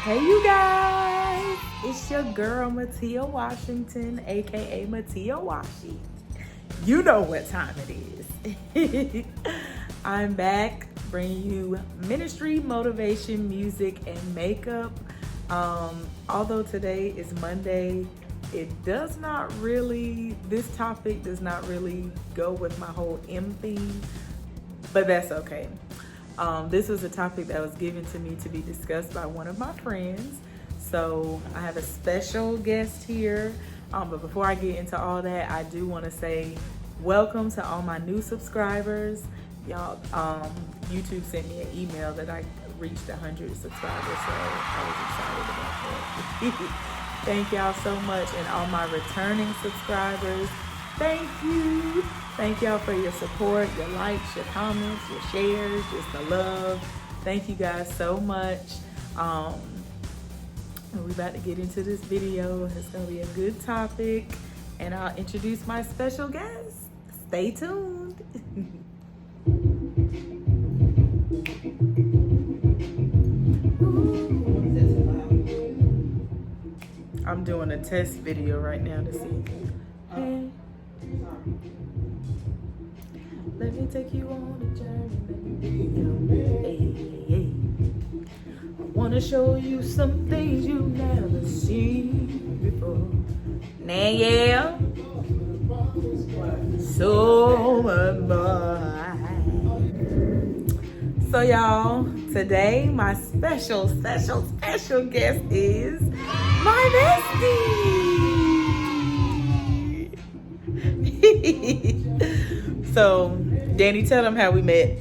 Hey you guys, it's your girl Matia Washington, aka Matia Washi. You know what time it is. I'm back bringing you ministry, motivation, music, and makeup. Although today is Monday, this topic does not really go with my whole M theme, but that's okay. This was a topic that was given to me to be discussed by one of my friends. So I have a special guest here. But before I get into all that, I do want to say welcome to all my new subscribers. Y'all, YouTube sent me an email that I reached 100 subscribers, so I was excited about that. Thank y'all so much. And all my returning subscribers, thank you. Thank y'all for your support, your likes, your comments, your shares, just the love. Thank you guys so much. We're about to get into this video. It's gonna be a good topic, and I'll introduce my special guest. Stay tuned. I'm doing a test video right now to see. Hey. Let me take you on a journey. Hey. I wanna show you some things you've never seen before. Nah, yeah. So much more. So y'all, today my special guest is my bestie. So, Danny, tell them how we met.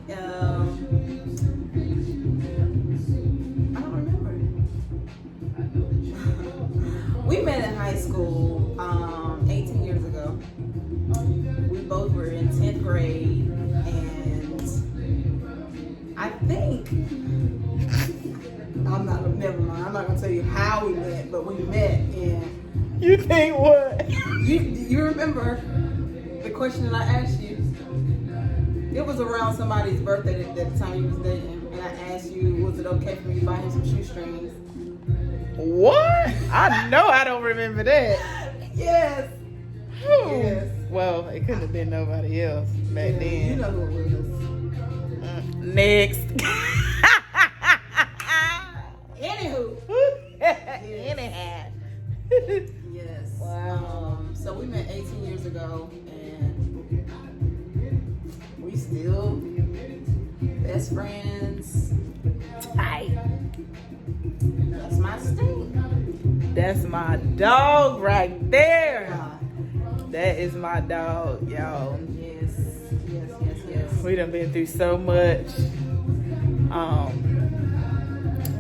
I don't remember. We met in high school 18 years ago. We both were in 10th grade, and I think, never mind, I'm not going to tell you how we met, but we met in... You think what? You remember the question that I asked you? It was around somebody's birthday at the time he was dating, and I asked you, was it okay for me to buy him some shoestrings? What? I know I don't remember that. Yes. Yes. Well, it couldn't have been nobody else back then. You know who it was. Next. Anywho. Anyhow. Yes. Wow. So we met 18 years ago, and we still best friends. Tight. That's my sting. That's my dog right there. God. That is my dog, y'all. Yes. We done been through so much.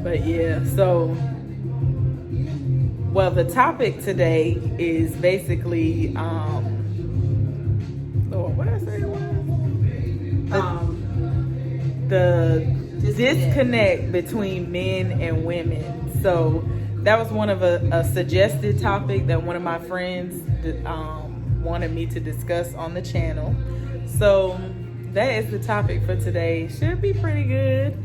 But yeah, so well, the topic today is basically what did I say it was? The disconnect between men and women. So that was one of a suggested topic that one of my friends wanted me to discuss on the channel. So that is the topic for today. Should be pretty good.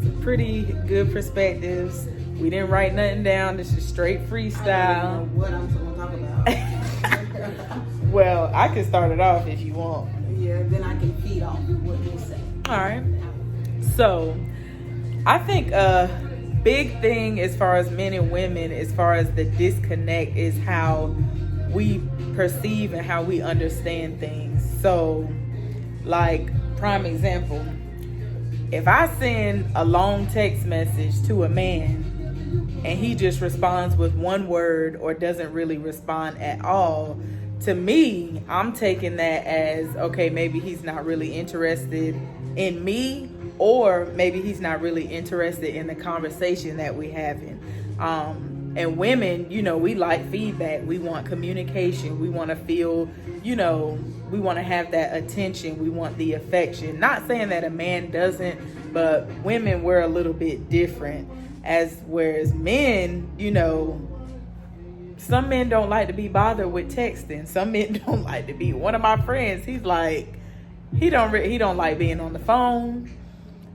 Some pretty good perspectives. We didn't write nothing down. This is straight freestyle. I don't know what I'm going to talk about. Well, I can start it off if you want. Yeah, then I can feed off what you say. All right. So, I think a big thing as far as men and women, as far as the disconnect, is how we perceive and how we understand things. So, like, prime example, if I send a long text message to a man and he just responds with one word or doesn't really respond at all, to me, I'm taking that as, okay, maybe he's not really interested in me, or maybe he's not really interested in the conversation that we're having. And women, we like feedback. We want communication. We want to feel, we want to have that attention. We want the affection. Not saying that a man doesn't, but women, we're a little bit different. Whereas men, some men don't like to be bothered with texting. Some men don't like to be. One of my friends, he's like, he don't like being on the phone.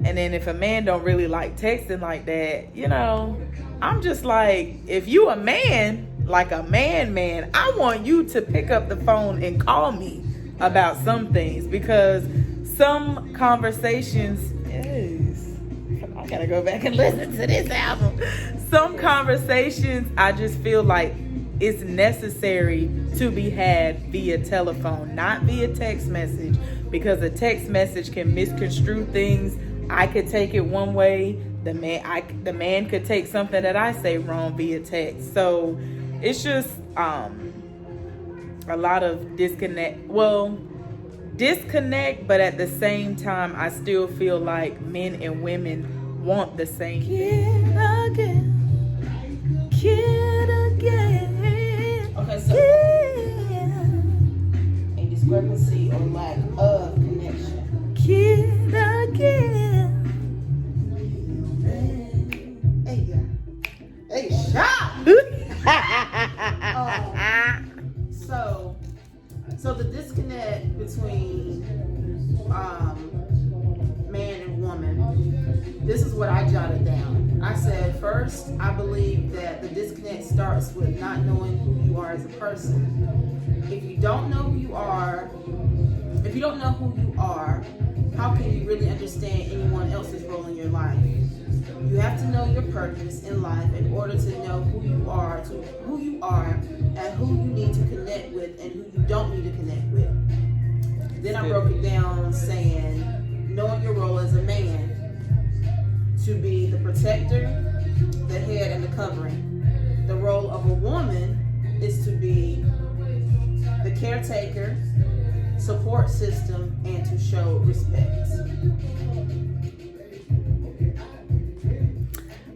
And then if a man don't really like texting like that, you know, I'm just like, if you a man, like a man, I want you to pick up the phone and call me about some things, because some conversations, I gotta go back and listen to this album. Some conversations, I just feel like it's necessary to be had via telephone, not via text message, because a text message can misconstrue things. I could take it one way. The man could take something that I say wrong via text. So it's just a lot of disconnect. Well, disconnect, but at the same time, I still feel like men and women want the same thing. Kid again. Okay, so a discrepancy or lack of connection. Kid again. Hey, shot. So the disconnect between man and woman. This is what I jotted down. I said, first, I believe that the disconnect starts with not knowing who you are as a person. If you don't know who you are, how can you really understand anyone else's role in your life? You have to know your purpose in life in order to know who you are, and who you need to connect with and who you don't need to connect with. Then I broke it down saying, knowing your role as a man, to be the protector, the head, and the covering. The role of a woman is to be the caretaker, support system, and to show respect.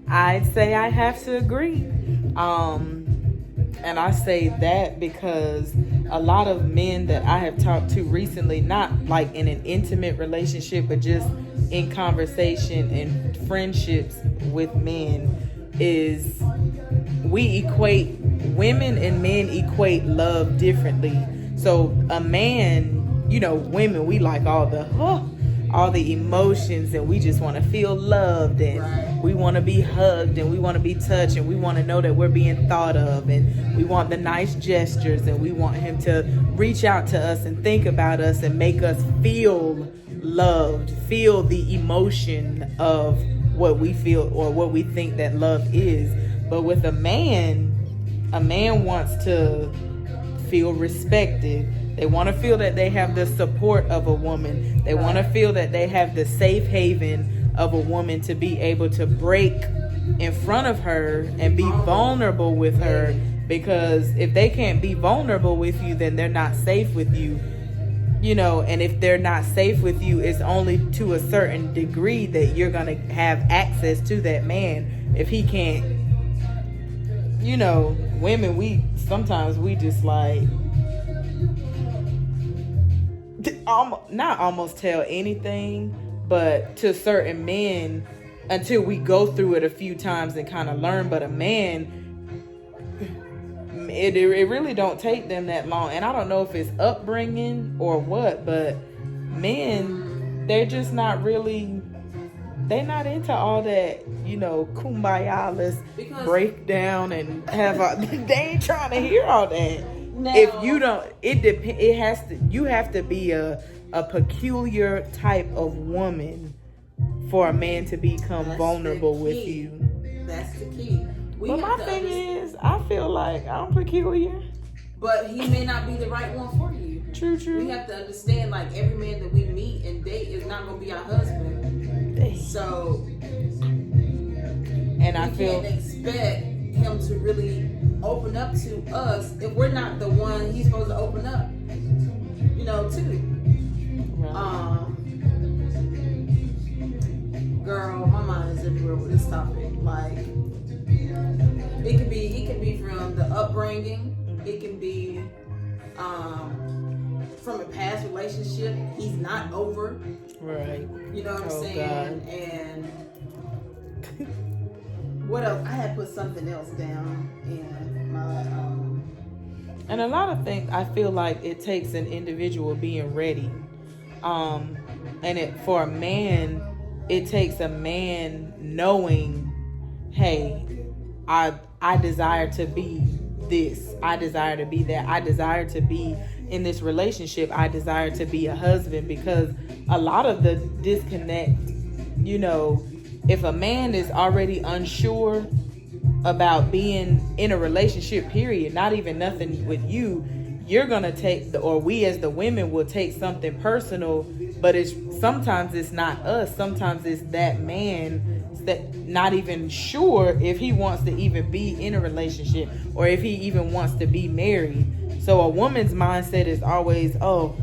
I'd say I have to agree. And I say that because a lot of men that I have talked to recently, not like in an intimate relationship, but just in conversation and friendships with men, is women and men equate love differently. So a man, you know, women, we like all the emotions, and we just want to feel loved, and we want to be hugged, and we want to be touched, and we want to know that we're being thought of, and we want the nice gestures, and we want him to reach out to us and think about us and make us feel loved, feel the emotion of what we feel or what we think that love is. But with a man wants to feel respected. They want to feel that they have the support of a woman. They want to feel that they have the safe haven of a woman to be able to break in front of her and be vulnerable with her. Because if they can't be vulnerable with you, then they're not safe with you. You know, and if they're not safe with you, it's only to a certain degree that you're going to have access to that man. If he can't, you know, women, sometimes we just like, not almost tell anything, but to certain men until we go through it a few times and kind of learn. But a man, it really don't take them that long. And I don't know if it's upbringing or what, but men, they're just not really, they're not into all that, you know, kumbaya, let's break down and have they ain't trying to hear all that. Now, if you don't, you have to be a peculiar type of woman for a man to become vulnerable with you. That's the key. But my thing is, I feel like I'm peculiar. But he may not be the right one for you. True. We have to understand, like, every man that we meet and date is not going to be our husband. Dang. So, and I can't expect him to really open up to us if we're not the one he's supposed to open up, you know, to. Right. Girl, my mind is everywhere with this topic. Like, it could be from the upbringing. It can be from a past relationship he's not over. Right. You know what I'm saying? God. And what else? I had put something else down in my and a lot of things, I feel like it takes an individual being ready. And for a man, it takes a man knowing, hey, I desire to be this. I desire to be that. I desire to be in this relationship. I desire to be a husband, because a lot of the disconnect, if a man is already unsure about being in a relationship, period, not even nothing with you, you're gonna take or we as the women will take something personal, but sometimes it's not us. Sometimes it's that man that not even sure if he wants to even be in a relationship or if he even wants to be married. So a woman's mindset is always, oh,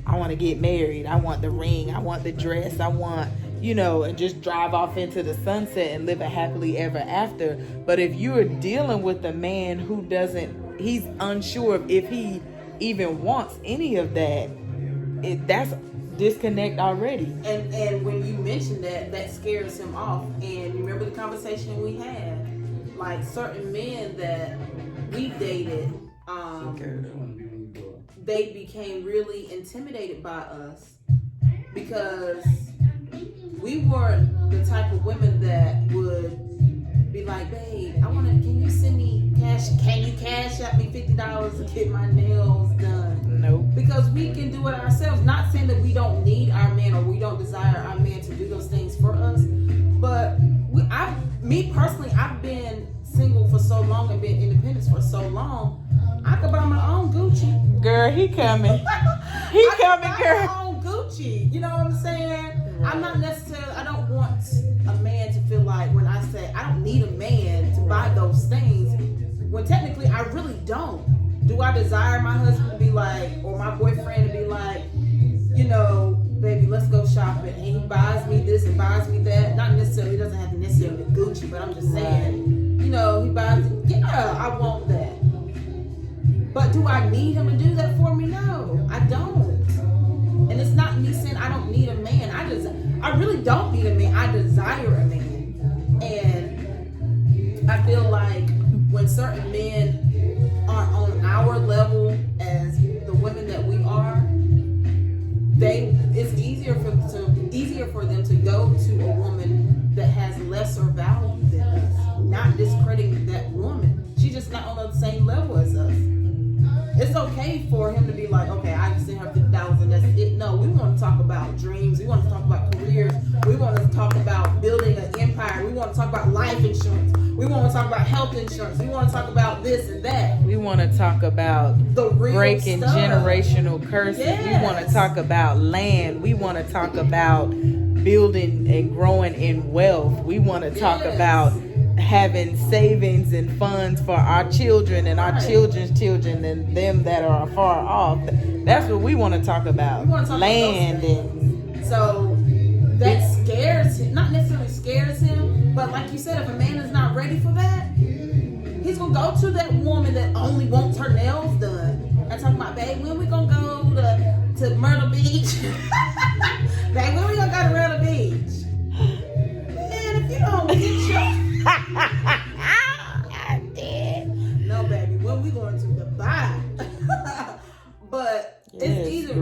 I want to get married. I want the ring. I want the dress. I want, and just drive off into the sunset and live a happily ever after. But if you're dealing with a man who he's unsure if he even wants any of that, that's disconnect already. And when you mention that scares him off. And remember the conversation we had, like certain men that we dated, they became really intimidated by us because we weren't the type of women that would be like, babe, can you send me cash? Can you cash out me $50 to get my nails done? Nope. Because we can do it ourselves. Not saying that we don't need our man or we don't desire our man to do those things for us, but me personally, I've been single for so long and been independent for so long. I could buy my own Gucci. Girl, he coming. Girl. My own Gucci. You know what I'm saying? Right. I'm not necessarily. I don't want a man to feel like when I say I don't need a man to buy those things, when technically I really don't. Do I desire my husband to be like, or my boyfriend to be like, baby, let's go shopping, and he buys me this and buys me that? Not necessarily. He doesn't have to necessarily be Gucci, but I'm just saying, he buys. Yeah, I want that. But do I need him to do that for me? No, I don't. And it's not me saying I don't need a man. I really don't need a man. I desire a man. And I feel like when certain men are on our level as the women that we are, it's easier for them to go to a woman that has lesser value than us. Not discrediting that woman. She's just not on the same level as us. It's okay for him to be like, okay, I can send her $50,000, that's it. No, we want to talk about dreams. We want to talk about careers. We want to talk about building an empire. We want to talk about life insurance. We want to talk about health insurance. We want to talk about this and that. We want to talk about the real breaking stuff. Generational curses. Yes. We want to talk about land. We want to talk about building and growing in wealth. We want to talk about having savings and funds for our children and our children's children and them that are far off. That's what we want to talk about. Land. And so that scares him. Not necessarily scares him, but like you said, if a man is not ready for that, he's gonna go to that woman that only wants her nails done and talk about, babe, when we gonna go to Myrtle Beach? Babe, when we gonna go to Myrtle Beach? Man, if you don't get your I did. No, baby. When we going to Dubai? But it's easy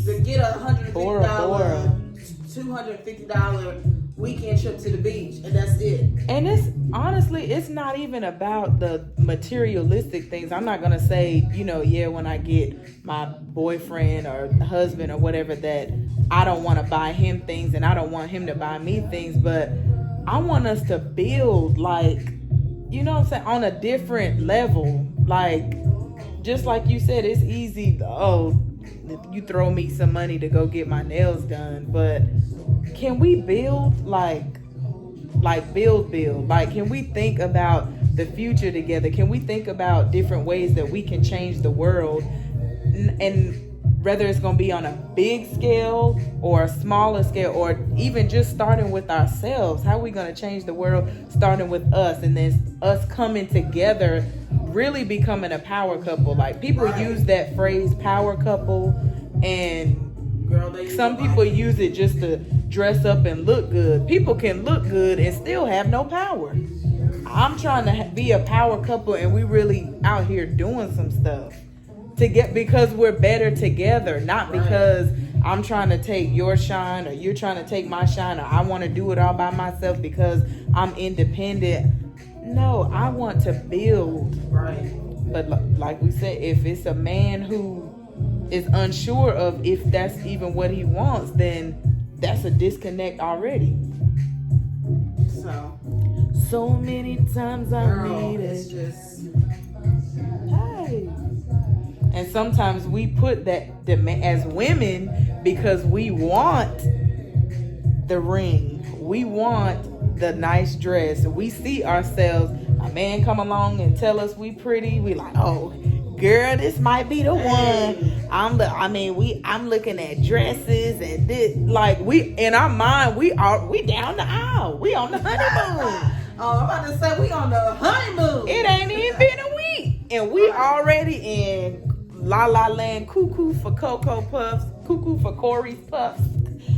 to get $150, $250 weekend trip to the beach, and that's it. And it's not even about the materialistic things. I'm not gonna say, when I get my boyfriend or husband or whatever, that I don't want to buy him things and I don't want him to buy me things, but I want us to build, like, on a different level. Like, just like you said, it's easy. Oh, you throw me some money to go get my nails done, but can we build, build? Like, can we think about the future together? Can we think about different ways that we can change the world? And whether it's going to be on a big scale or a smaller scale, or even just starting with ourselves. How are we going to change the world? Starting with us, and then us coming together, really becoming a power couple. Like, people use that phrase power couple, and some people use it just to dress up and look good. People can look good and still have no power. I'm trying to be a power couple, and we really out here doing some stuff because we're better together, not because I'm trying to take your shine, or you're trying to take my shine, or I want to do it all by myself because I'm independent. No, I want to build. Right. But like we said, if it's a man who is unsure of if that's even what he wants, then that's a disconnect already. So many times I need it's it. just Hey. And sometimes we put that demand as women because we want the ring. We want the nice dress. We see ourselves, a man come along and tell us we pretty. We like, oh, girl, this might be the one. I'm looking at dresses and this. Like, we in our mind, we down the aisle. We on the honeymoon. Oh, I'm about to say we on the honeymoon. It ain't even been a week, and we already in La La Land, cuckoo for Cocoa Puffs, cuckoo for Corey's Puffs.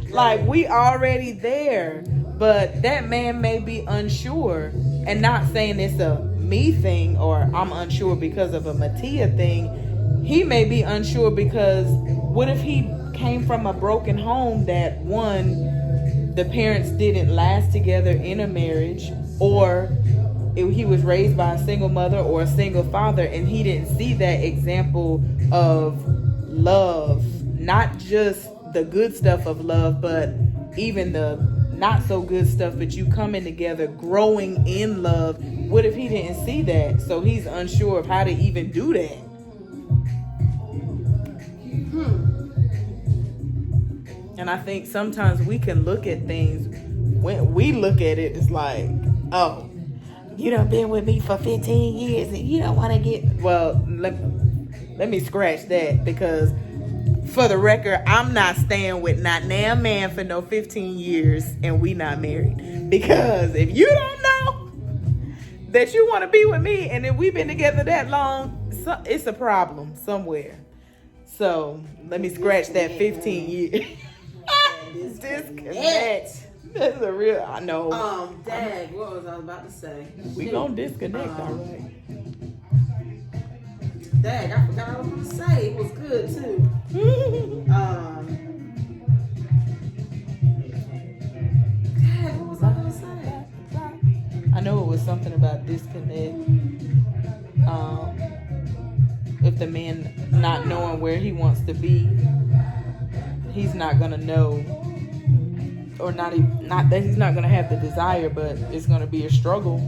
Like, we already there, but that man may be unsure, and not saying it's a me thing or I'm unsure because of a Mattia thing. He may be unsure because what if he came from a broken home that, one, the parents didn't last together in a marriage, or he was raised by a single mother or a single father, and he didn't see that example of love, not just the good stuff of love, but even the not so good stuff, but you coming together, growing in love. What if he didn't see that? So he's unsure of how to even do that. And I think sometimes we can look at things, when we look at it, it's like, oh, you done been with me for 15 years and you don't want to get... Well, let me scratch that, because for the record, I'm not staying with not now man for no 15 years and we not married. Because if you don't know that you want to be with me and then we've been together that long, it's a problem somewhere. So let me scratch that 15 years. Disconnect. That's a real, I know. Dad, what was I about to say? We gonna disconnect, all right. Dad, I forgot what I was gonna say. It was good too. Dad, what was I gonna say? I know it was something about disconnect. If the man not knowing where he wants to be, he's not gonna know. Or not that he's not gonna have the desire, but it's gonna be a struggle.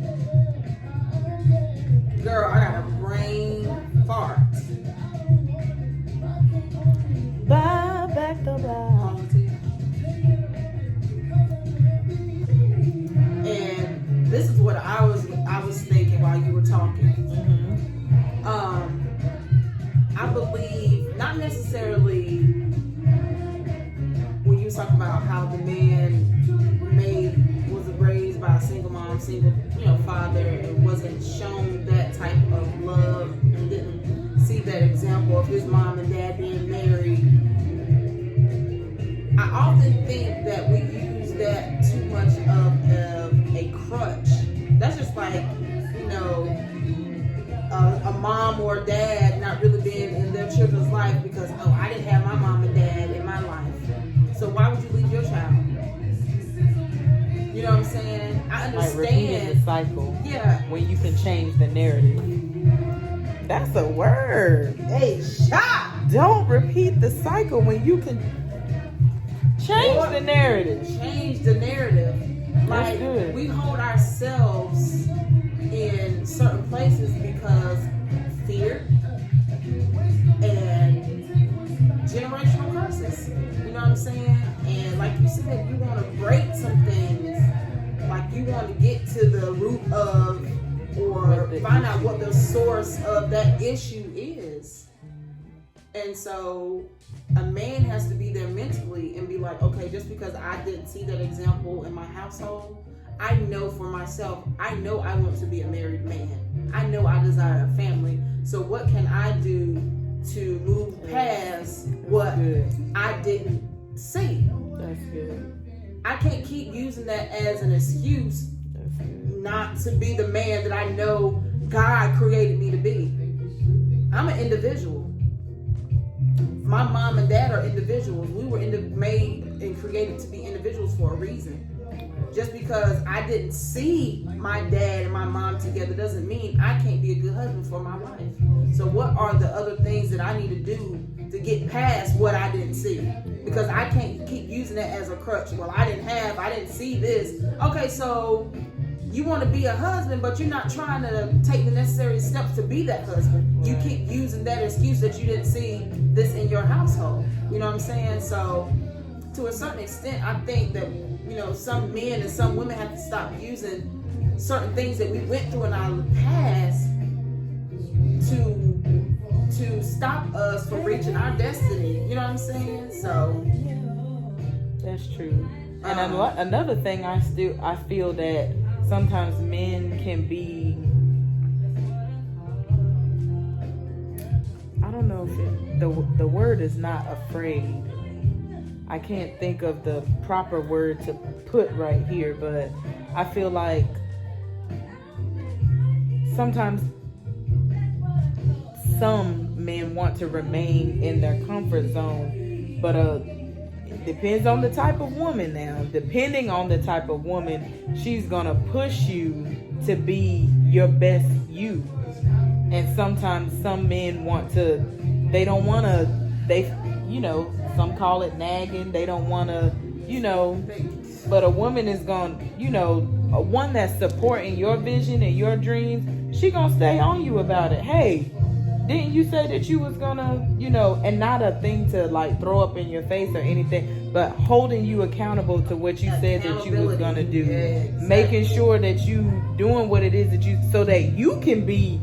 Girl, I got a brain fart. Bye, back to bye. And this is what I was thinking while you were talking. I believe not necessarily when you talk about how the man was raised by a single mom, single father, and wasn't shown that type of love and didn't see that example of his mom and dad being married. I often think that we use that too much of a crutch. That's just like, a mom or a dad not really being in their children's life because, I didn't have my mom and dad in my life. So why would you leave your child? You know what I'm saying? I understand. Like repeating the cycle. Yeah. When you can change the narrative. That's a word. Hey, shot. Don't repeat the cycle when you can change the narrative. Change the narrative. That's good. We hold ourselves in certain places because fear and generational curses. You know what I'm saying? And like you said, you want to break some things. Like you want to get to the root of or find out what the source of that issue is. And so a man has to be there mentally and be like, okay, just because I didn't see that example in my household, I know for myself, I know I want to be a married man. I know I desire a family. So what can I do to move past what I didn't see? That's good. I can't keep using that as an excuse not to be the man that I know God created me to be. I'm an individual. my mom and dad are individuals. We were made and created to be individuals for a reason. Just because I didn't see my dad and my mom together doesn't mean I can't be a good husband for my wife. So what are the other things that I need to do to get past what I didn't see? Because I can't keep using that as a crutch. Well, I didn't see this. Okay, so you want to be a husband, but you're not trying to take the necessary steps to be that husband. You keep using that excuse that you didn't see this in your household. You know what I'm saying? So to a certain extent, I think that, some men and some women have to stop using certain things that we went through in our past to stop us from reaching our destiny. You know what I'm saying? So that's true. And another thing, I feel that sometimes men can be, I don't know if the word is not afraid. I can't think of the proper word to put right here, but I feel like sometimes some men want to remain in their comfort zone, but it depends on the type of woman now. Depending on the type of woman, she's gonna push you to be your best you. And sometimes some men some call it nagging. They don't want to, but a woman is going, a one that's supporting your vision and your dreams, she gonna stay on you about it. Hey, didn't you say that you was gonna, and not a thing to like throw up in your face or anything, but holding you accountable to what you said that you was gonna do. Yeah, exactly. Making sure that you doing what it is so that you can be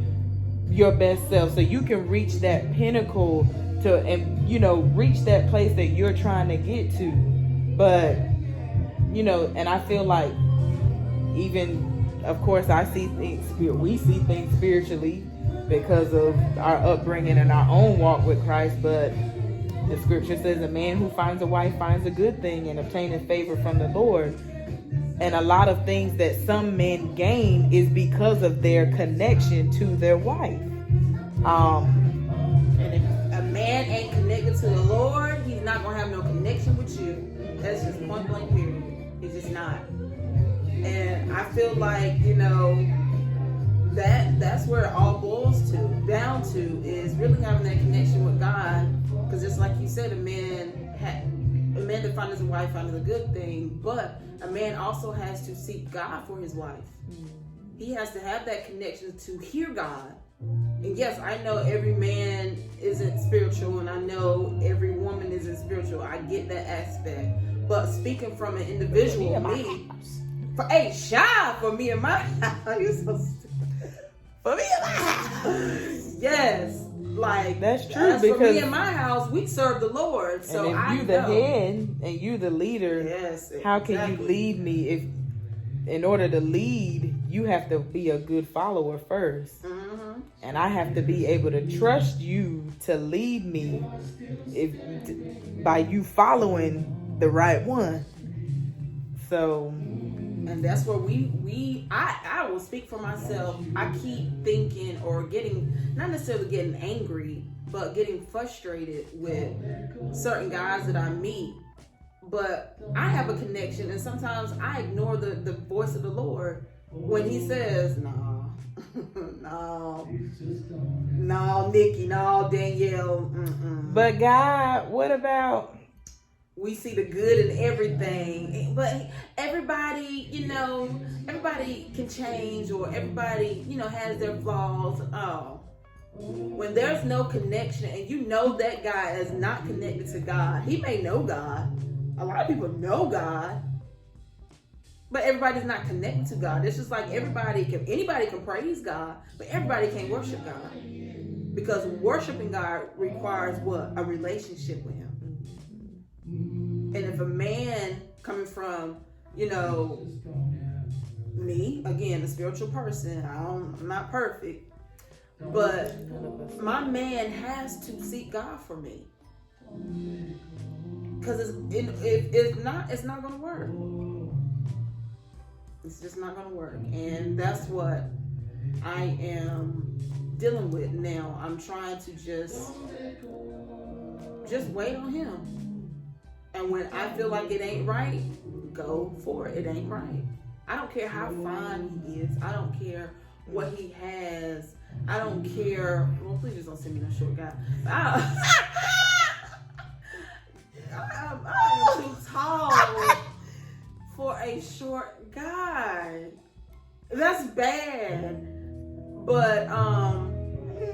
your best self, so you can reach that pinnacle reach that place that you're trying to get to. But and I feel like, even of course we see things spiritually because of our upbringing and our own walk with Christ, but the scripture says a man who finds a wife finds a good thing and obtaineth favor from the Lord. And a lot of things that some men gain is because of their connection to their wife. And if a man ain't connected to the Lord, he's not gonna have no connection with you. That's just point blank period. He's just not. And I feel like, that's where it all boils down to is really having that connection with God. Because just like you said, a man to find his wife finds a good thing, but a man also has to seek God for his wife. He has to have that connection to hear God. And yes, I know every man isn't spiritual, and I know every woman isn't spiritual. I get that aspect. But speaking from an individual, for me and my house, you're so stupid. For me and my house, yes. Like that's true, because for me in my house, we serve the Lord. So and if you the head and you the leader, yes, how can you lead me? If in order to lead, you have to be a good follower first. Mm-hmm. And I have to be able to trust you to lead me by you following the right one. So, and that's where I will speak for myself. I keep thinking or not necessarily getting angry, but getting frustrated with certain guys that I meet. But I have a connection, and sometimes I ignore the voice of the Lord when he says, no, Nikki, no, Danielle. Mm-mm. But God, what about? We see the good in everything, but everybody can change, or everybody, has their flaws. Oh, when there's no connection, and that guy is not connected to God, he may know God. A lot of people know God, but everybody's not connected to God. It's just like anybody can praise God, but everybody can't worship God, because worshiping God requires what? A relationship with Him. And if a man coming from, me, again, a spiritual person, I'm not perfect, but my man has to seek God for me. Because it's not going to work. It's just not going to work. And that's what I am dealing with now. I'm trying to just just wait on him. And when I feel like it ain't right, go for it. It ain't right. I don't care how fine he is. I don't care what he has. I don't care. Well, please just don't send me no short guy. I'm too tall for a short guy. That's bad. But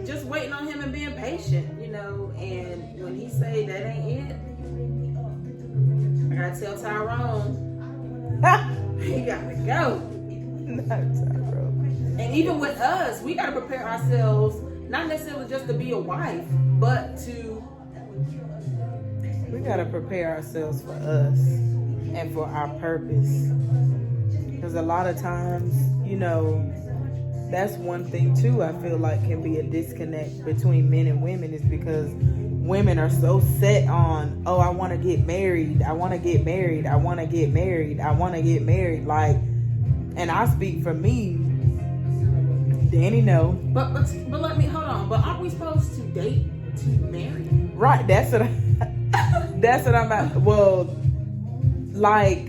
just waiting on him and being patient, you know. And when he say that ain't it, I gotta tell Tyrone, he gotta go. Not Tyrone. And even with us, we gotta prepare ourselves, not necessarily just to be a wife, but to. We gotta prepare ourselves for us and for our purpose. Because a lot of times, you know, that's one thing too I feel like can be a disconnect between men and women, is because women are so set on, oh, I want to get married, I want to get married, I want to get married, I want to get married. Like, and I speak for me, Danny, no. But let me, hold on. But aren't we supposed to date to marry? Right, that's what I'm at. Well, like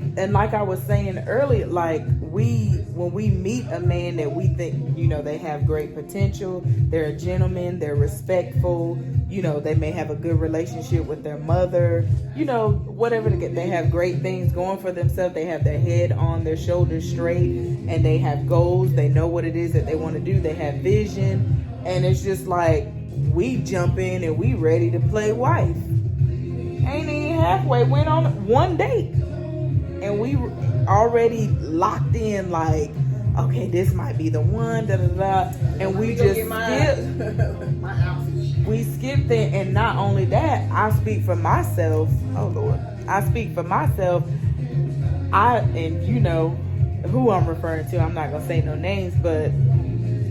I was saying earlier, like when we meet a man that we think, you know, they have great potential, they're a gentleman, they're respectful, you know, they may have a good relationship with their mother, you know, whatever, they have great things going for themselves, they have their head on their shoulders straight, and they have goals, they know what it is that they want to do, they have vision, and it's just like we jump in and we ready to play wife. Ain't even halfway, went on one date, and we already locked in, like, okay, this might be the one, da da da, and we just skipped it. And not only that, I speak for myself. Oh Lord, I speak for myself. And you know who I'm referring to. I'm not gonna say no names, but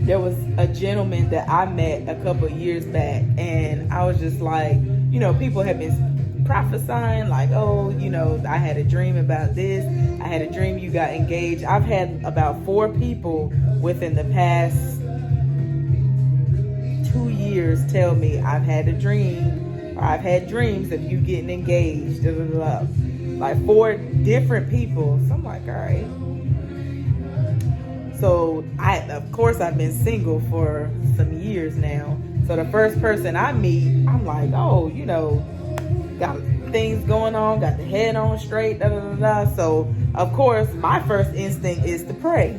there was a gentleman that I met a couple of years back, and I was just like, you know, people have been prophesying, like, oh, you know, I had a dream about this, I had a dream you got engaged. I've had about 4 people within the past 2 years tell me I've had a dream, or I've had dreams of you getting engaged, blah, blah, blah. Like 4 different people. So I'm like, all right. So of course I've been single for some years now, so the first person I meet, I'm like, oh, you know, got things going on, got the head on straight, da da da da. So of course my first instinct is to pray,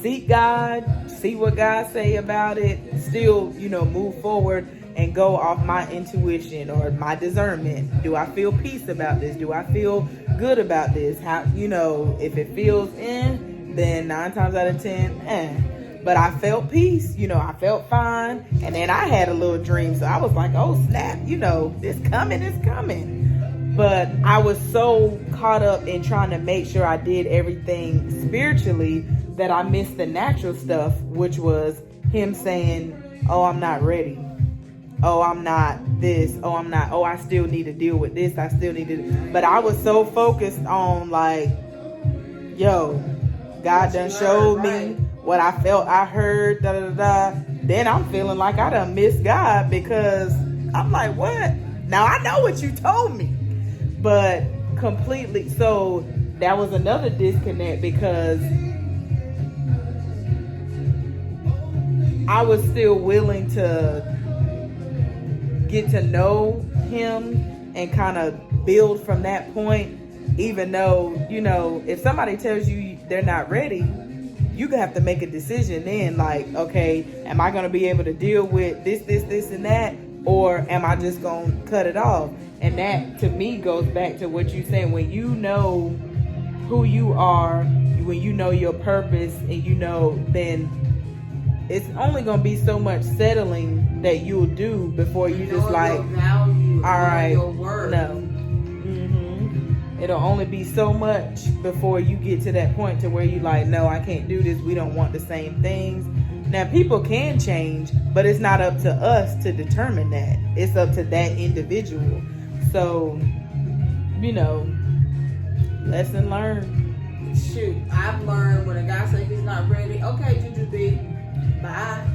seek God, see what God say about it, still, you know, move forward and go off my intuition or my discernment. Do I feel peace about this? Do I feel good about this? How, you know, if it feels then 9 times out of 10, But I felt peace, you know, I felt fine. And then I had a little dream. So I was like, oh snap, you know, it's coming. But I was so caught up in trying to make sure I did everything spiritually that I missed the natural stuff, which was him saying, oh, I'm not ready. Oh, I'm not this. Oh, I'm not. Oh, I still need to deal with this. I still need to. But I was so focused on, like, yo, God done showed me what I felt, I heard, da da da. Then I'm feeling like I done missed God, because I'm like, what? Now I know what you told me, but completely. So that was another disconnect, because I was still willing to get to know him and kind of build from that point, even though, you know, if somebody tells you they're not ready, you have to make a decision then, like, okay, am I going to be able to deal with this, and that, or am I just going to cut it off? And that, to me, goes back to what you're saying. When you know who you are, when you know your purpose, and you know, then it's only going to be so much settling that you'll do before you just like, value, all right, your worth. No. It'll only be so much before you get to that point to where you like, no, I can't do this. We don't want the same things. Now, people can change, but it's not up to us to determine that. It's up to that individual. So, you know, lesson learned. Shoot, I've learned when a guy says he's not ready, okay, Juju B, bye.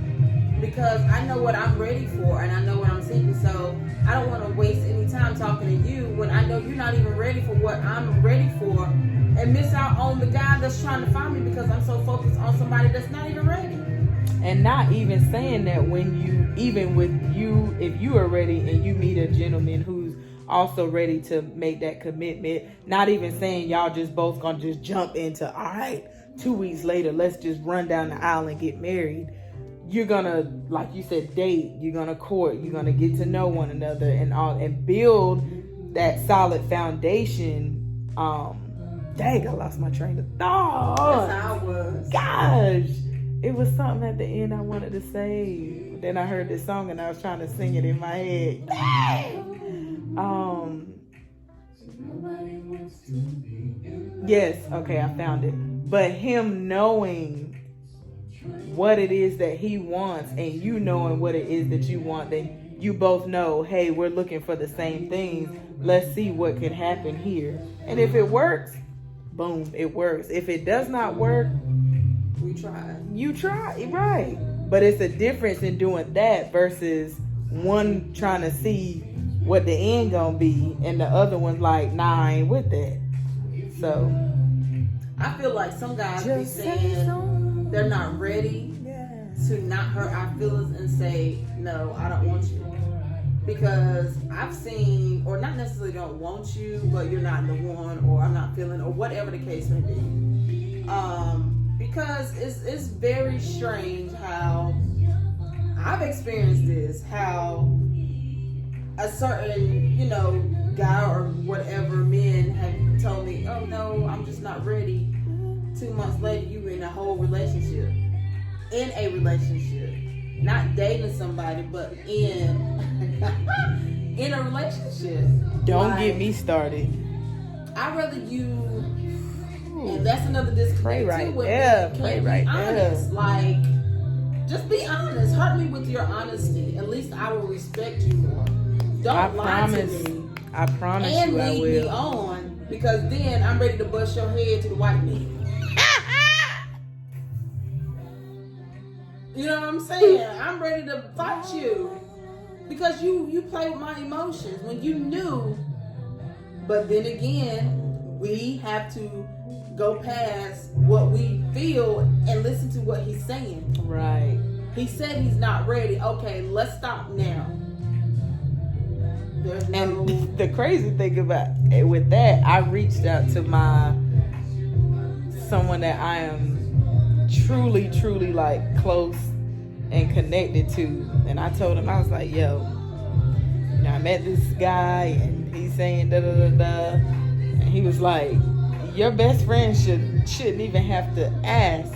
because I know what I'm ready for and I know what I'm seeking. So I don't want to waste any time talking to you when I know you're not even ready for what I'm ready for, and miss out on the guy that's trying to find me because I'm so focused on somebody that's not even ready. And not even saying that when you, even with you, if you are ready and you meet a gentleman who's also ready to make that commitment, not even saying y'all just both gonna just jump into, all right, 2 weeks later, let's just run down the aisle and get married. You're gonna, like you said, date, you're gonna court, you're gonna get to know one another and all, and build that solid foundation. Dang, I lost my train of thought. That's how it was. Gosh, it was something at the end I wanted to say. Then I heard this song and I was trying to sing it in my head. Yes, okay, I found it. But him knowing what it is that he wants and you knowing what it is that you want, then you both know, hey, we're looking for the same things. Let's see what can happen here. And if it works, boom, it works. If it does not work, we tried. You try, right. But it's a difference in doing that versus one trying to see what the end gonna be and the other one's like, nah, I ain't with that. So I feel like some guys be saying they're not ready to not hurt our feelings and say, no, I don't want you. Because I've seen, or not necessarily don't want you, but you're not the one, or I'm not feeling, or whatever the case may be. Because it's very strange how I've experienced this, how a certain, guy or whatever men have told me, oh no, I'm just not ready. 2 months later, you in a whole relationship. In a relationship. Not dating somebody, but in a relationship. Don't get me started. I'd rather you, and that's another disconnect pray right too. Pray right honest. Like, just be honest. Hurt me with your honesty. At least I will respect you more. Don't lie to me. I promise and you I will. lead me on, because then I'm ready to bust your head to the white meat. You know what I'm saying? I'm ready to fight you because you play with my emotions when you knew. But then again, we have to go past what we feel and listen to what he's saying. Right. He said he's not ready. Okay, let's stop now. There's no... And the crazy thing about with that, I reached out to someone that I am truly like close and connected to, and I told him, I was like, yo, I met this guy and he's saying da da da da, and he was like, your best friend shouldn't even have to ask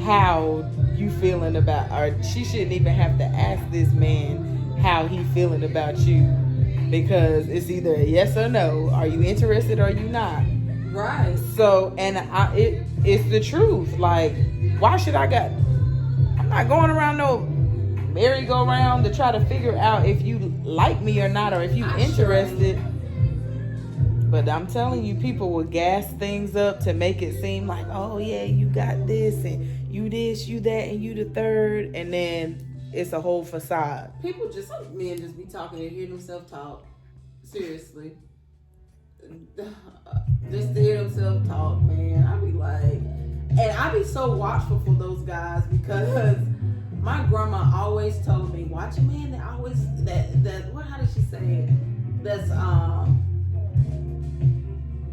how you feeling about, or she shouldn't even have to ask this man how he feeling about you, because it's either a yes or no. Are you interested or are you not? Right. So, and it's the truth. Like, why should I'm not going around no merry-go-round to try to figure out if you like me or not, or if you interested. But I'm telling you, people will gas things up to make it seem like, oh yeah, you got this, and you this, you that, and you the third, and then it's a whole facade. People men just be talking and hear themselves talk. Seriously. Just to hear themselves talk, man. I be like, and I be so watchful for those guys, because my grandma always told me, watch a man that always, how did she say it? That's,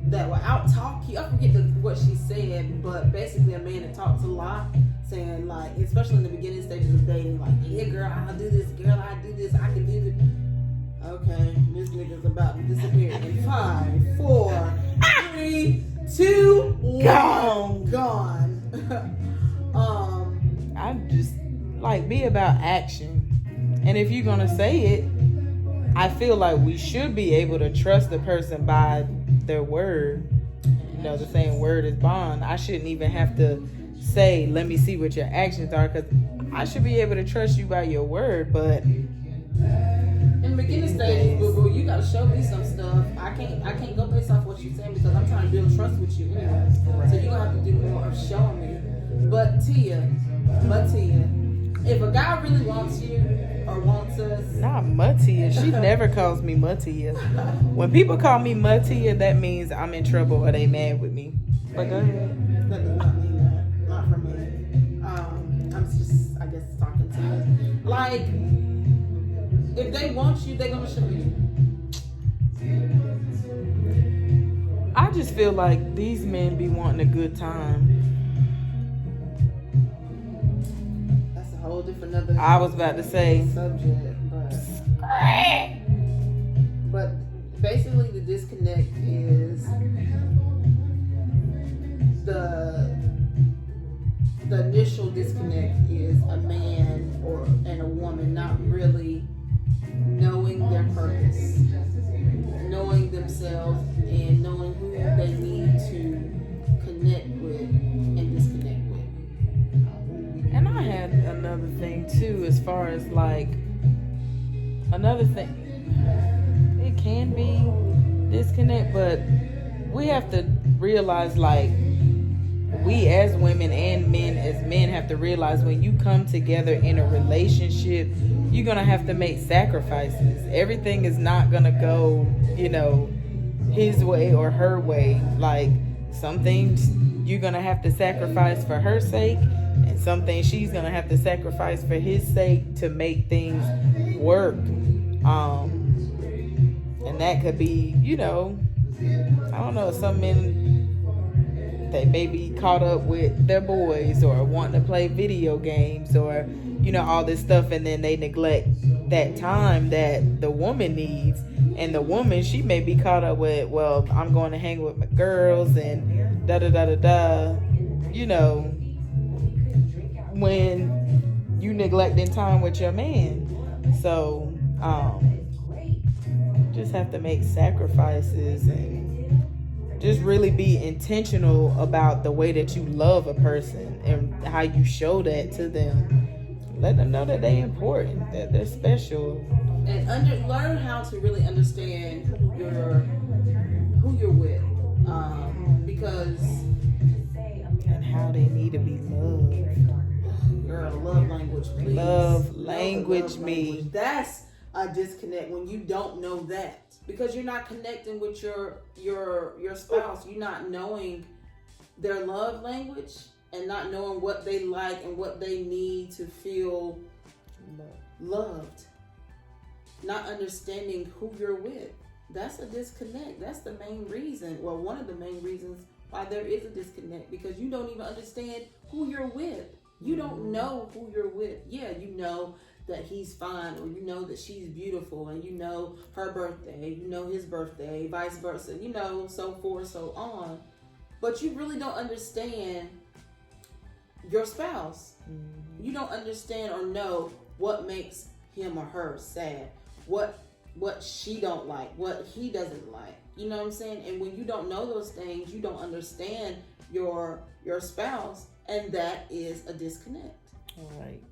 that will out-talk you. I forget what she said, but basically a man that talks a lot, saying like, especially in the beginning stages of dating, like, yeah girl, I'll do this, girl, I do this, I can do this. Okay, this nigga's about to disappear in 5, 4, 3, 2, 1, gone. I just like, be about action, and if you're gonna say it, I feel like we should be able to trust the person by their word. The saying, word is bond. I shouldn't even have to say, let me see what your actions are, because I should be able to trust you by your word. But in the beginning stages, boo-boo, you gotta show me some stuff. I can't go based off what you're saying, because I'm trying to build trust with you anyway. So you're gonna have to do more of showing me. But Tia, If a guy really wants you or wants us, Not Matia. She never calls me Matia. When people call me Matia, that means I'm in trouble or they mad with me. But go ahead. that does not mean that. Not for me. I'm just, I guess, talking to you. Like, if they want you, they're gonna show you. I just feel like these men be wanting a good time. That's a whole different other. I was about to say subject, but basically the disconnect is the initial disconnect is a man and a woman not really knowing their purpose, knowing themselves, and knowing who they need to connect with and disconnect with. And I had another thing too, as far as like another thing. It can be disconnect, but we have to realize, like, we as women and men as men have to realize, when you come together in a relationship, you're gonna have to make sacrifices. Everything is not gonna go, his way or her way. Like, some things you're gonna have to sacrifice for her sake, and some things she's gonna have to sacrifice for his sake to make things work. And that could be, I don't know, some men, they may be caught up with their boys or wanting to play video games or, all this stuff, and then they neglect that time that the woman needs. And the woman, she may be caught up with, well, I'm going to hang with my girls and da-da-da-da-da, when you neglecting time with your man. So, just have to make sacrifices and just really be intentional about the way that you love a person and how you show that to them. Let them know that they're important, that they're special. And learn how to really understand who you're with. Because and how they need to be loved. Girl, love language, please. Love language me. That's a disconnect when you don't know that. Because you're not connecting with your spouse. You're not knowing their love language and not knowing what they like and what they need to feel loved. Not understanding who you're with. That's a disconnect. That's the main reason. Well, one of the main reasons why there is a disconnect, because you don't even understand who you're with. You don't know who you're with. Yeah, you know that he's fine, or you know that she's beautiful, and you know her birthday, you know his birthday, vice versa, so forth, so on. But you really don't understand your spouse. You don't understand or know what makes him or her sad, what she don't like, what he doesn't like. You know what I'm saying? And when you don't know those things, you don't understand your spouse, and that is a disconnect. All right.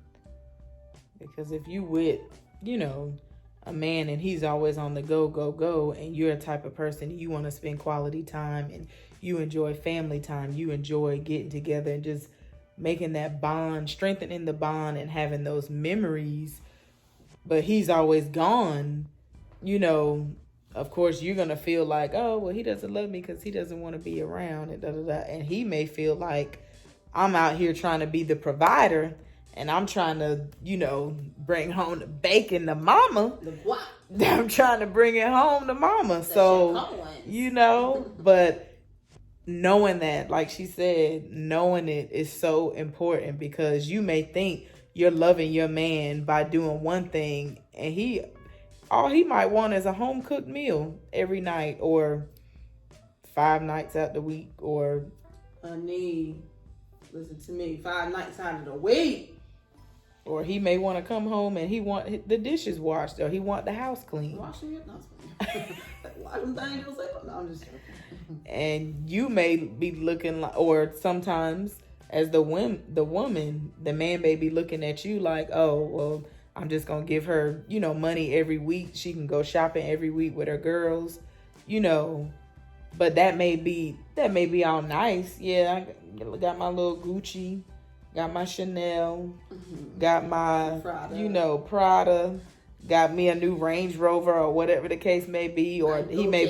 Because if you with, a man and he's always on the go, and you're a type of person, you want to spend quality time and you enjoy family time, you enjoy getting together and just making that bond, strengthening the bond and having those memories, but he's always gone, of course you're going to feel like, oh, well, he doesn't love me because he doesn't want to be around and and he may feel like, I'm out here trying to be the provider, and I'm trying to, bring home the bacon to mama. The what? I'm trying to bring it home to mama. That's So, but knowing that, like she said, knowing it is so important, because you may think you're loving your man by doing one thing, and all he might want is a home cooked meal every night, or 5 nights out the week, or listen to me, 5 nights out of the week. Or he may want to come home and he want the dishes washed, or he want the house clean. Washing it? No, why them things you say? No, I'm just joking. And you may be looking like, or sometimes as the woman, the man may be looking at you like, oh, well, I'm just going to give her, money every week. She can go shopping every week with her girls, but that may be all nice. Yeah, I got my little Gucci got my Chanel, Mm-hmm. got my, Prada. Prada, got me a new Range Rover or whatever the case may be, or he may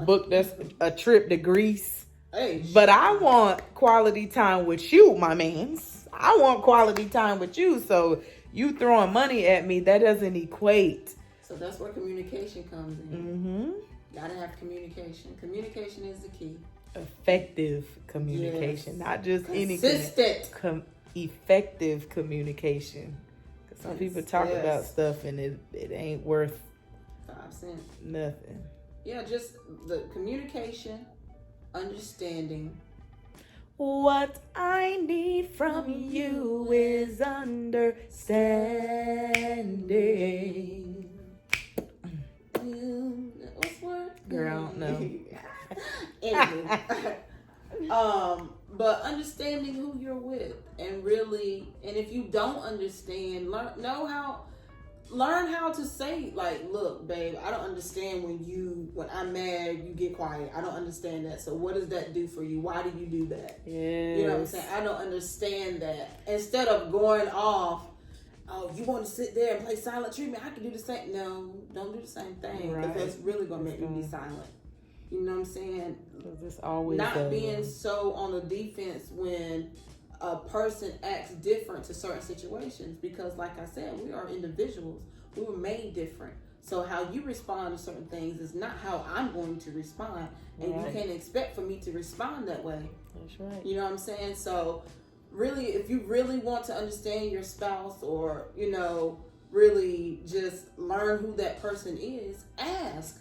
booked us a trip to Greece. Hey, but I want quality time with you, my mans. I want quality time with you. So you throwing money at me, that doesn't equate. So that's where communication comes in. Mm-hmm. Gotta have communication. Communication is the key. Effective communication, not just consistent. Effective communication. Because some people talk about stuff and it ain't worth 5 cents. Nothing. Yeah, just the communication, understanding. What I need from you is understanding. What's word? Girl, I don't know. Anyway. But understanding who you're with, and really, and if you don't understand, learn how to say, like, look, babe, I don't understand when I'm mad, you get quiet. I don't understand that. So what does that do for you? Why do you do that? Yes. You know what I'm saying? I don't understand that. Instead of going off, oh, you want to sit there and play silent treatment? I can do the same. No, don't do the same thing. Because that's really going to make me be silent. You know what I'm saying? It's always not being so on the defense when a person acts different to certain situations, because like I said, we are individuals. We were made different. So how you respond to certain things is not how I'm going to respond. And you can't expect for me to respond that way. That's right. You know what I'm saying? So really, if you really want to understand your spouse, or, really just learn who that person is, ask.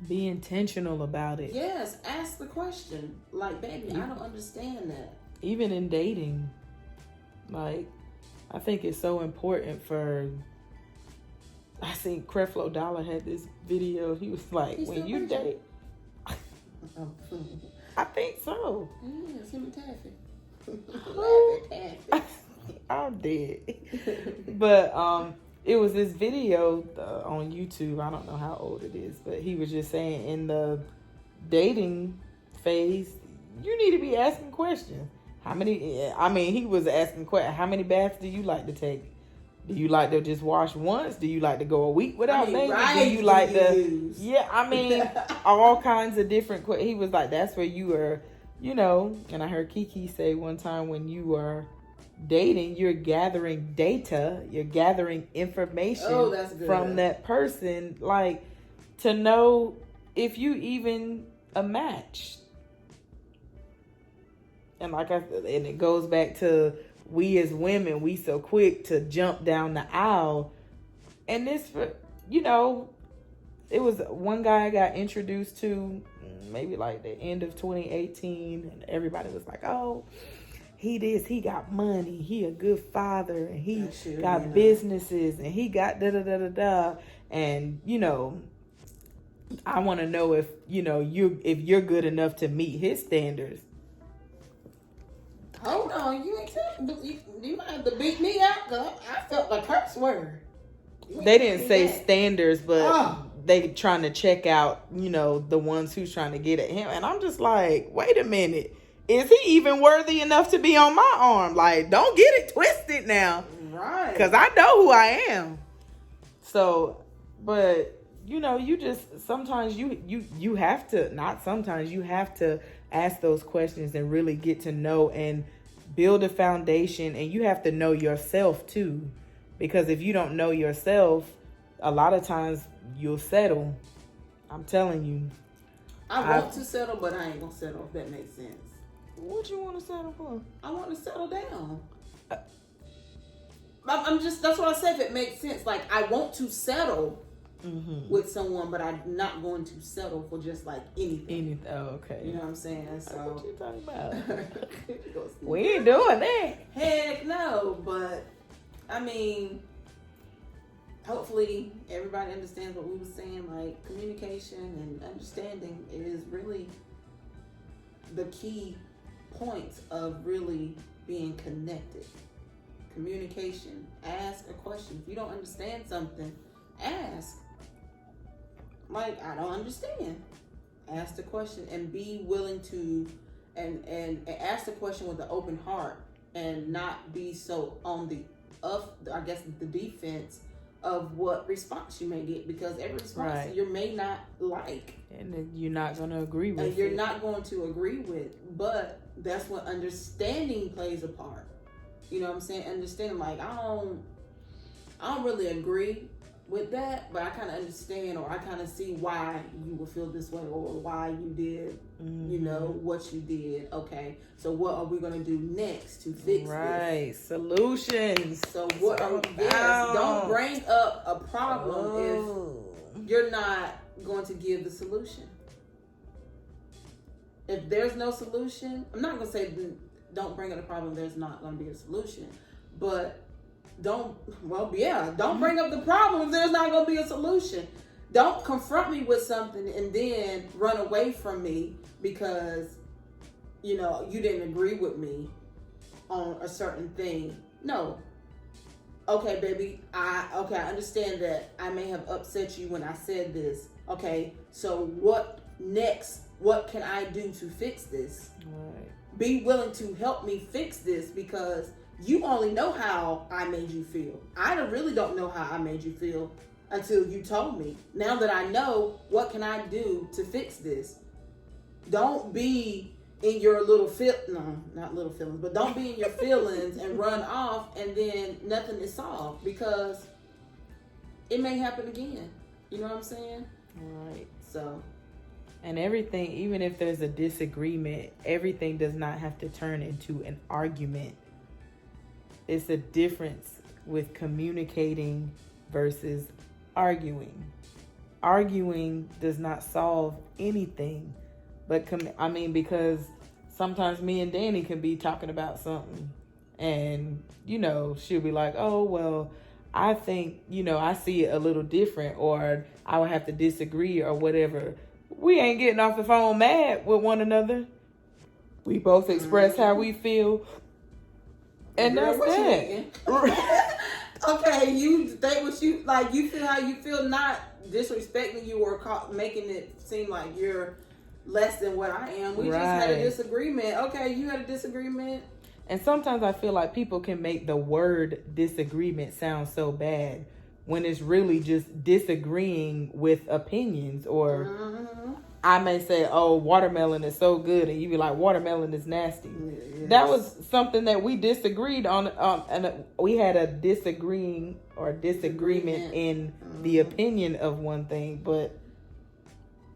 Be intentional about it. Yes, ask the question. Like, baby, I don't understand that. Even in dating, like, I think it's so important for. I seen Creflo Dollar had this video. He was like, when you date. I think so. Yeah, it's him and Taffy. I'm dead. But it was this video on YouTube. I don't know how old it is, but he was just saying in the dating phase, you need to be asking questions. He was asking questions. How many baths do you like to take? Do you like to just wash once? Do you like to go a week without bathing? Do you like to? Yeah, all kinds of different questions. He was like, that's where you are, And I heard Kiki say one time, when you are dating, you're gathering data, you're gathering information from that person, like, to know if you even a match. And and it goes back to, we as women, we so quick to jump down the aisle. And this, it was one guy I got introduced to maybe like the end of 2018, and everybody was like, oh, he got money, he a good father, and he got businesses, and he got da-da-da-da-da. And, I want to know if, if you're good enough to meet his standards. Hold on, you might have to beat me out, because I felt the curse word. They didn't say standards, but they trying to check out, the ones who's trying to get at him. And I'm just like, wait a minute. Is he even worthy enough to be on my arm? Like, don't get it twisted now. Right. Because I know who I am. So, but, you just, sometimes you have to, not sometimes, you have to ask those questions and really get to know and build a foundation. And you have to know yourself too. Because if you don't know yourself, a lot of times you'll settle. I'm telling you. I want to settle, but I ain't going to settle, if that makes sense. What you want to settle for? I want to settle down. That's what I said, if it makes sense. Like, I want to settle with someone, but I'm not going to settle for just like anything. Oh, okay. You know what I'm saying? So what you talking about? We ain't doing that. Heck no, but hopefully everybody understands what we were saying. Like, communication and understanding is really the key points of really being connected. Communication. Ask a question. If you don't understand something, ask. Like, I don't understand. Ask the question and be willing to and ask the question with an open heart and not be so on the the defense of what response you may get, because every response you may not like, and then you're not going to agree with, and you're not going to agree with. But that's when understanding plays a part. You know what I'm saying? Understanding, like, I don't really agree with that, but I kind of understand, or I kind of see why you would feel this way, or why you did, you know, what you did. Okay, so what are we gonna do next to fix this? Solutions. So what are don't bring up a problem if you're not going to give the solution. If there's no solution, I'm not gonna say don't bring up a problem. There's not gonna be a solution, but don't bring up the problem if there's not going to be a solution. Don't confront me with something and then run away from me because, you know, you didn't agree with me on a certain thing. No. Okay, baby, I understand that I may have upset you when I said this. Okay, so what next? What can I do to fix this? Right. Be willing to help me fix this, because you only know how I made you feel. I really don't know how I made you feel until you told me. Now that I know, what can I do to fix this? Don't be in your not little feelings, but don't be in your feelings and run off and then nothing is solved, because it may happen again. You know what I'm saying? Right. So. And everything, even if there's a disagreement, everything does not have to turn into an argument. It's a difference with communicating versus arguing. Arguing does not solve anything. But because sometimes me and Danny can be talking about something, and, you know, she'll be like, oh, well, I think, you know, I see it a little different, or I would have to disagree or whatever. We ain't getting off the phone mad with one another. We both express how we feel. And girl, that's it. Okay, you think what you like. You feel how you feel, not disrespecting you or making it seem like you're less than what I am. We just had a disagreement. Okay, you had a disagreement. And sometimes I feel like people can make the word disagreement sound so bad when it's really just disagreeing with opinions. Or I may say, oh, watermelon is so good, and you be like, watermelon is nasty. Yes. That was something that we disagreed on, and we had a disagreement in the opinion of one thing, but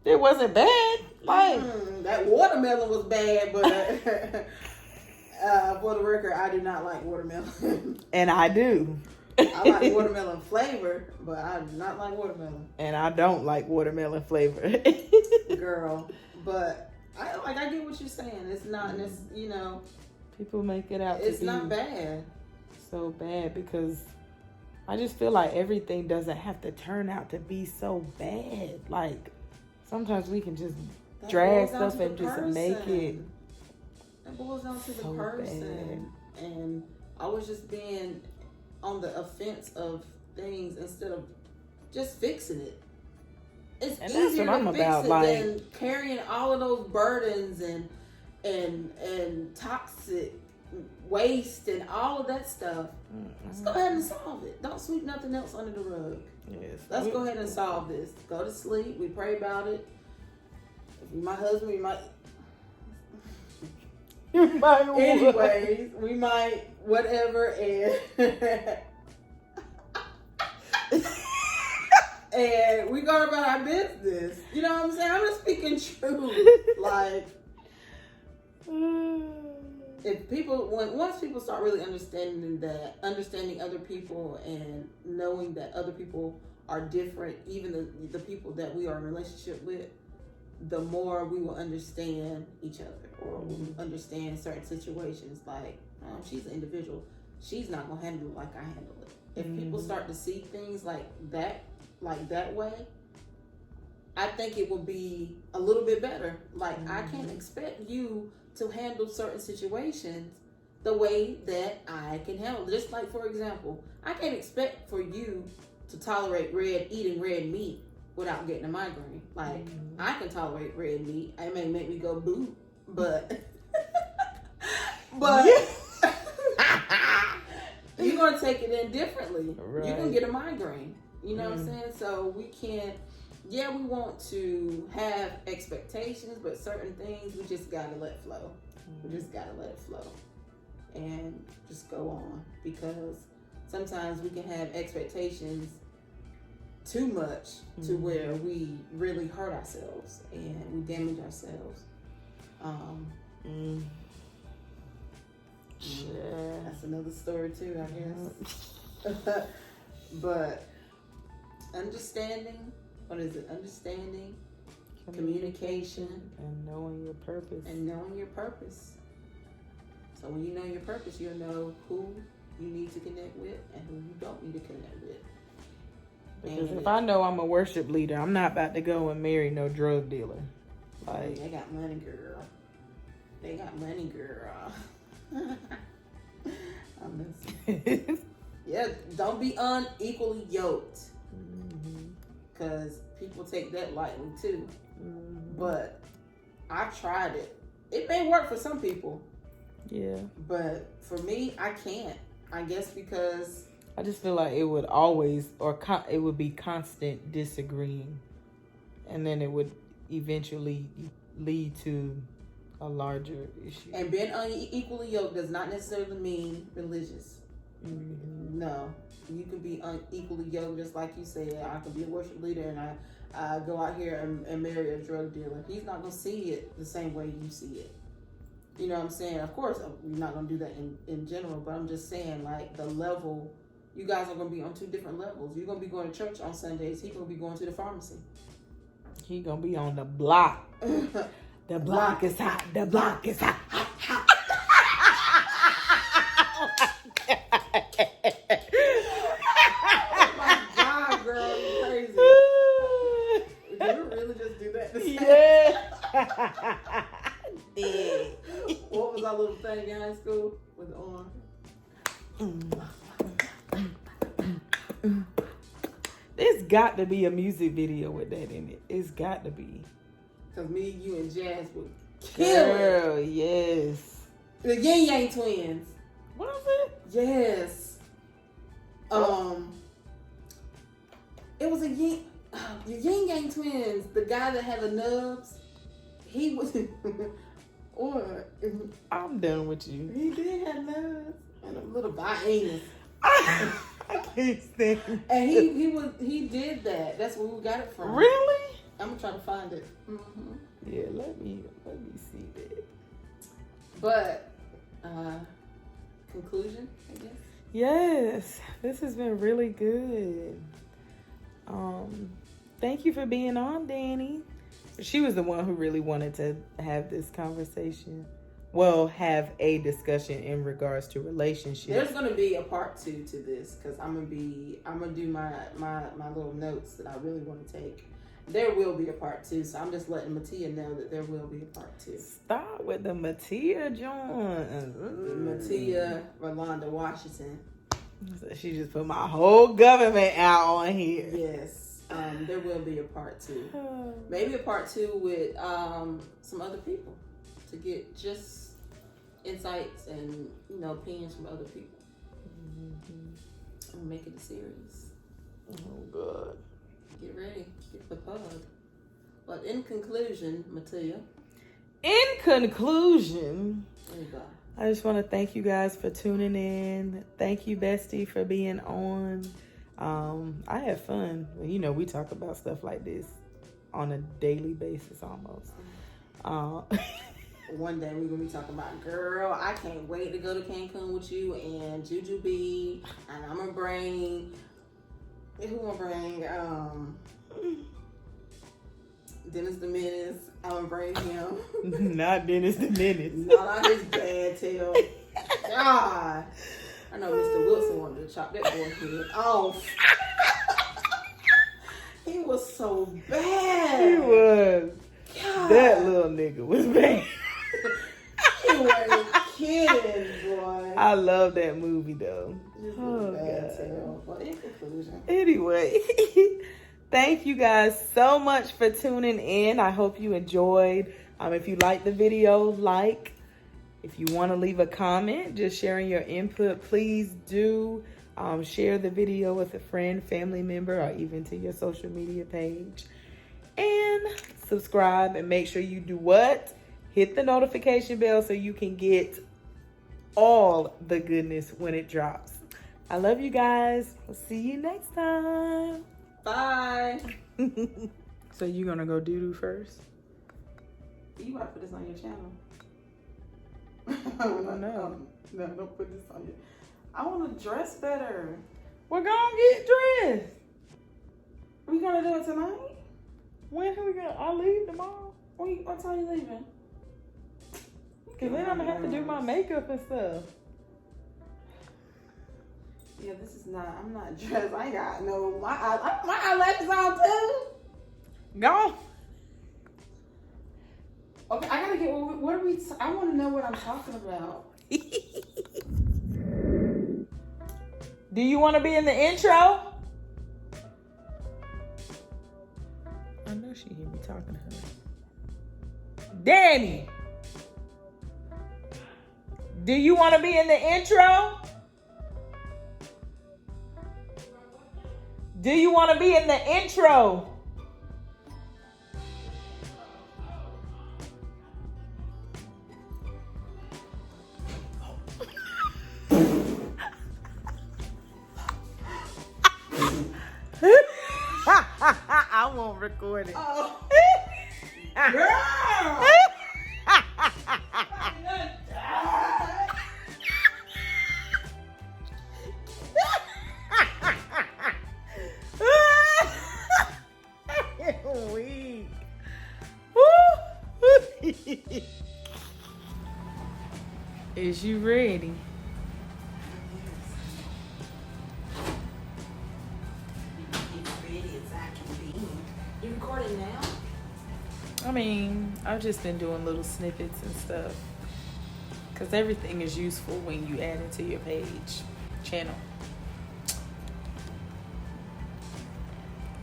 it wasn't bad. Like that watermelon was bad, but for the record, I do not like watermelon. And I do. I like watermelon flavor, but I do not like watermelon. And I don't like watermelon flavor. Girl, but I get what you're saying. It's not, you know. People make it out it's to be not bad. So bad, because I just feel like everything doesn't have to turn out to be so bad. Like, sometimes we can just drag stuff and just make it. That boils down to the person. Bad. And I was just being on the offense of things instead of just fixing it. It's easier to fix it than carrying all of those burdens and toxic waste and all of that stuff. Let's go ahead and solve it. Don't sweep nothing else under the rug. Yes. Let's go ahead and solve this. Go to sleep. We pray about it. If you're my husband, you might. Anyways, we might whatever and and we go about our business. You know what I'm saying? I'm just speaking truth. Like, once people start really understanding other people and knowing that other people are different, even the people that we are in a relationship with, the more we will understand each other, or we will understand certain situations. Like, she's an individual. She's not gonna handle it like I handle it. If people start to see things like that way, I think it will be a little bit better. Like, I can't expect you to handle certain situations the way that I can handle. Just like, for example, I can't expect for you to tolerate eating red meat without getting a migraine. Like, I can tolerate red meat. It may make me go boo, but you're gonna take it in differently. Right. You're gonna get a migraine. You know what I'm saying? So we can't. Yeah, we want to have expectations, but certain things we just gotta let flow. We just gotta let it flow and just go on, because sometimes we can have expectations too much to where we really hurt ourselves and we damage ourselves. That's another story too, I guess. But understanding, what is it? Understanding, communication, and knowing your purpose. So when you know your purpose, you'll know who you need to connect with and who you don't need to connect with. Because if I know I'm a worship leader, I'm not about to go and marry no drug dealer. Like, they got money, girl. They got money, girl. I'm listening. Yeah, don't be unequally yoked. Because people take that lightly too. But I tried it. It may work for some people. Yeah. But for me, I can't. I guess because I just feel like it would always, it would be constant disagreeing. And then it would eventually lead to a larger issue. And being unequally yoked does not necessarily mean religious. No. You can be unequally yoked, just like you said. I could be a worship leader and I go out here and marry a drug dealer. He's not going to see it the same way you see it. You know what I'm saying? Of course, we're not going to do that in general, but I'm just saying, like, the level, you guys are going to be on two different levels. You're going to be going to church on Sundays. He's going to be going to the pharmacy. He going to be on the block. The block is hot. The block is hot. Oh my God, girl, you crazy. Did you really just do that? Yeah. What was our little thing in high school with the arm? There's got to be a music video with that in it. It's got to be. Because me, you, and Jazz would kill Girl, it. Yes. The Yin Yang Twins. What was it? Yes. It was the Yin Yang Twins. The guy that had the nubs. He was... Or I'm done with you. He did have nubs and a little anus. I can't stand. And he did that. That's where we got it from. Really? I'm gonna try to find it. Yeah, let me see that. But conclusion, I guess. Yes, this has been really good. Thank you for being on, Danny. She was the one who really wanted to have this conversation. Well, have a discussion in regards to relationships. There's gonna be a part 2 to this because I'm gonna do my little notes that I really want to take. There will be a part 2, so I'm just letting Mattia know that there will be a part 2. Start with the Mattia joint. Mattia Rolanda Washington. She just put my whole government out on here. Yes. There will be a part 2. Maybe a part 2 with some other people to get just insights and opinions from other people. And make it a series. Oh God. Get ready. Get prepared. But in conclusion, Mattia. In conclusion, There you go. I just want to thank you guys for tuning in. Thank you, Bestie, for being on. I had fun. We talk about stuff like this on a daily basis almost. One day we're gonna be talking about, girl, I can't wait to go to Cancun with you and Juju B, and I'm gonna bring Dennis the Menace. I'm gonna bring him. Not Dennis the Menace. Not his bad tail. God. I know Mr. Wilson wanted to chop that boy's head off. He was so bad. He was. God. That little nigga was bad. He wasn't kidding, boy. I love that movie though. Bad tail. But in conclusion. Anyway, thank you guys so much for tuning in. I hope you enjoyed. If you liked the video, like, If you want to leave a comment, just sharing your input, please do. Share the video with a friend, family member, or even to your social media page. And subscribe, and make sure you do what? Hit the notification bell so you can get all the goodness when it drops. I love you guys. We'll see you next time. Bye. So you gonna go doo-doo first? You gotta put this on your channel. Oh, no. No, don't put this on your. I want to dress better. We're gonna get dressed. Are we gonna do it tonight? When are we gonna? I leave tomorrow. What time are you leaving? Cause then I'm gonna have to do my makeup and stuff. Yeah, this is not. I'm not dressed. I ain't got no. My eyelashes on too. Go. Okay, I gotta get. What are we? I want to know what I'm talking about. Do you want to be in the intro? I know she hear me talking to her. Danny, do you want to be in the intro? Do you want to be in the intro? I won't record it. Oh. Girl! Weak. Is you ready? You recording now? I mean, I've just been doing little snippets and stuff. Because everything is useful when you add it to your page, channel.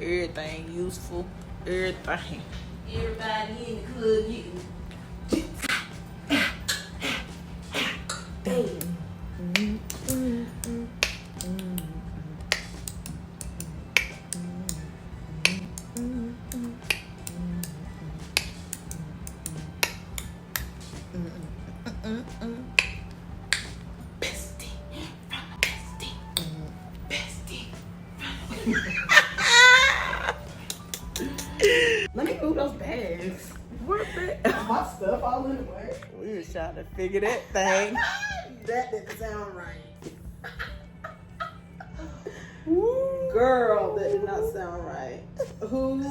Everything useful. Everything. Everybody in the club getting. Let me move those bags. What My stuff all in the way. We was trying to figure that thing. That didn't sound right. Girl, that did not sound right. Who,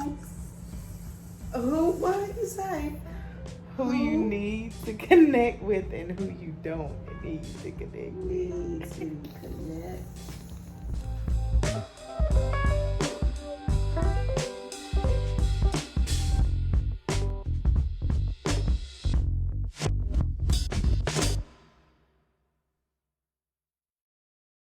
what did you say? Who you need to connect with and who you don't need to connect with. Need to connect